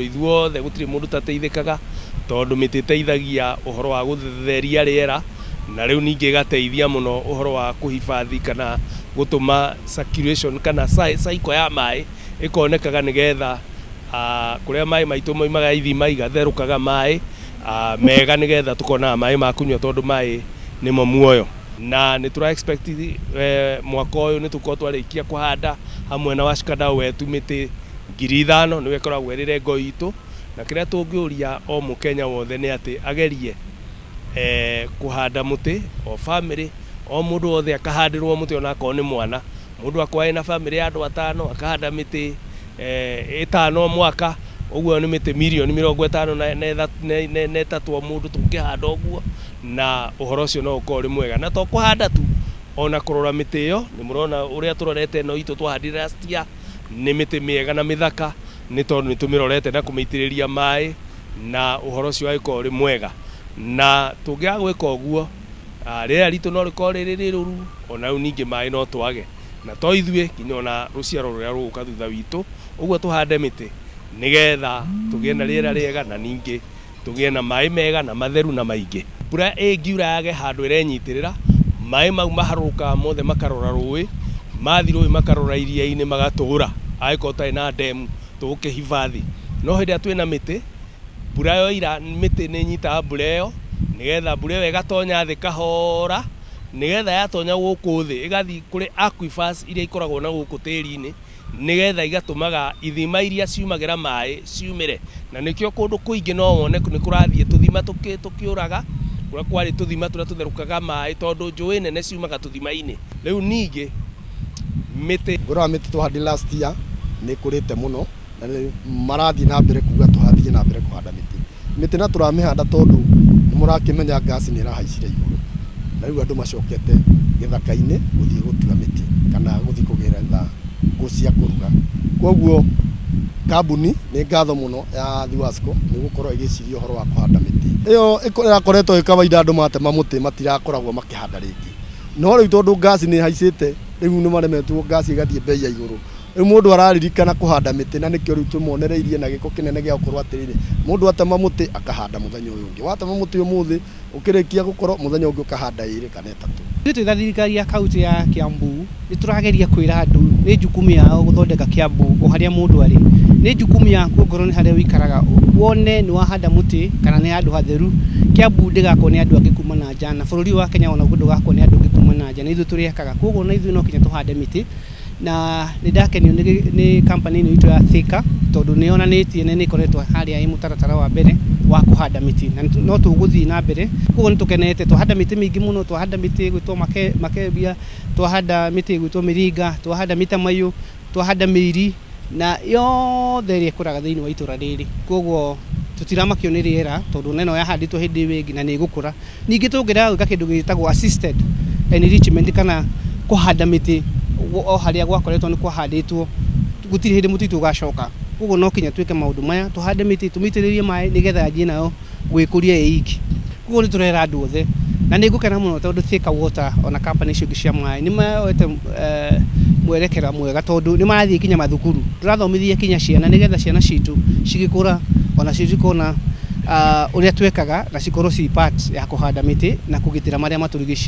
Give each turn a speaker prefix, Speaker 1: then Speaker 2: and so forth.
Speaker 1: Ithuothe gutiri mundu tateithikaga tondu miti teithagia uhoro wa gutheria riera na riu ningi gateithia muno uhoro wa kuhifadhi kana gutuma circulation kana cycle ya mai ikonekaga nigetha kuria mai maitu moimaga ithima igatherukaga mai mega nigetha tukona mai ma kunywa tondu mai nimo muoyo na ni tura expect mwaka uyu ni tuko twarikia kuhanda hamwe na washikadau wetu miti 5,000 niwe koragwo rirengo itu na kiria tungiuria o mukenya wothe ni ati agerie kuhanda muti o family o mundu wothe akahandirwo muti ona ko ni mwana mundu akwa ina family ya andu 5 akahanda miti 5 mwaka uguo ni miti milioni 50 na tatu mundu tungihanda uguo na uhoro ucio no ukori mwega na to kuhanda tu ona kurora miti iyo ni murona uria turorete no itu twahandire last year ni miti miega na mithaka ni tondu ni tumirorete na kumitiriria mai na uhoro ucio aiko ri mwega na tungia gwika uguo rira ritu no riko riri ruru ona ningi mai no twage na to ithue kinya ona ruciaro ruria ruguka thutha witu uguo tuhande miti nigetha tugie na rira riega na ningi tugie na mai mega na matheru na maingi mbura ingiurage handu irenyitirira mai mau maharuka mothe makarora rui mathiroi makarora iria-ini magatura aiko tai na demu tuke hifadhi no hindi atwina miti mbura yo ira miti ni nyita mbura yo nigetha mbura yo igatonya thi kahora nigetha yatonya guku thi igathi kuri aquifers iria ikoragwo na guku tiri-ini nigetha igatumaga ithima iria ciumagira mai ciumire na nikio kundu kuingi no wone ni kurathie tuthima tukiuraga kuria kwari tuthima turia tutherukaga mai tondu njui nene ciumaga tuthima-ini riu ningi miti
Speaker 2: ngora miti tuhandi last year ni kurite muno na marathi na mbere kuga tuhathie na mbere kuhanda miti na turamihanda tondu murakimenya gas ni rahaicire iguru na riu andu macokete githaka-ini guthie gutua miti kana guthie kugerera gucia kuruga koguo kambuni ni ngatho muno ya Thiwasco ni gukorwo igiciria uhoro wa kuhanda miti iyo irakoretwo ikawaida andu matema muti matirakoragwo makihanda ringi no riu tondu gas ni haicite riu ni maremetwo gas igathie bei ya iguru mundu araririkana kuhanda miti na nikio riu tumonereirie na giko kinene gia ukorwo atirire mundu atema muti akahanda muthenya uyu ungi watema muti umuthi ukirikia gukorwo muthenya ungi ukahanda 2 kana 3
Speaker 3: twithirikaria kaunti ya Kiambu ni turageria kwira andu ni jukumu yao guthondeka Kiambu o haria mundu ari ni jukumu yaku ngoro ni haria wikaraga wone ni wahanda muti kana ni andu hatheru Kiambu ndigako ni andu angikuma na nja na bururi wa Kenya ona gundu gako ni andu angikuma na nja na ithu turiakaga koguo na ithu no kinya tuhande miti na nidakenio ni company ni itu ya Thika tondu ni onanitie ni ikoretwo haria i mutaratara wa mbere wa kuhanda miti na no tuguthii na mbere koguo ni tukenete tuhanda miti mingi muno tuhanda miti gwitwo makebia tuhanda miti gwitwo miringa tuhanda mita mayu tuhanda miri na yothe ri kuraga thiini wa itura riri koguo tutiramakio ni riera tondu neno yahanditwo hindi wingi na ni igukura ningi tungira gwika kindu gitagwo assisted enrichment kana kuhanda miti o haria gwakoretwo ni kuhanditwo gutiri hindi muti tugacoka koguo no kinya twike maundu maya tuhande miti tumitiririe mai nigetha njie nayo gwikuria iki koguo ni turera andu othe na ni ngukena muno tondu Thika Water ona company cio cia mai ni maoete mwerekera mwega tondu ni marathie kinya mathukuru turathomithia kinya ciana nigetha ciana citu cigikura ona cicikona uria twekaga na cikorwo ci part ya kuhanda miti na kugitira maria maturigici.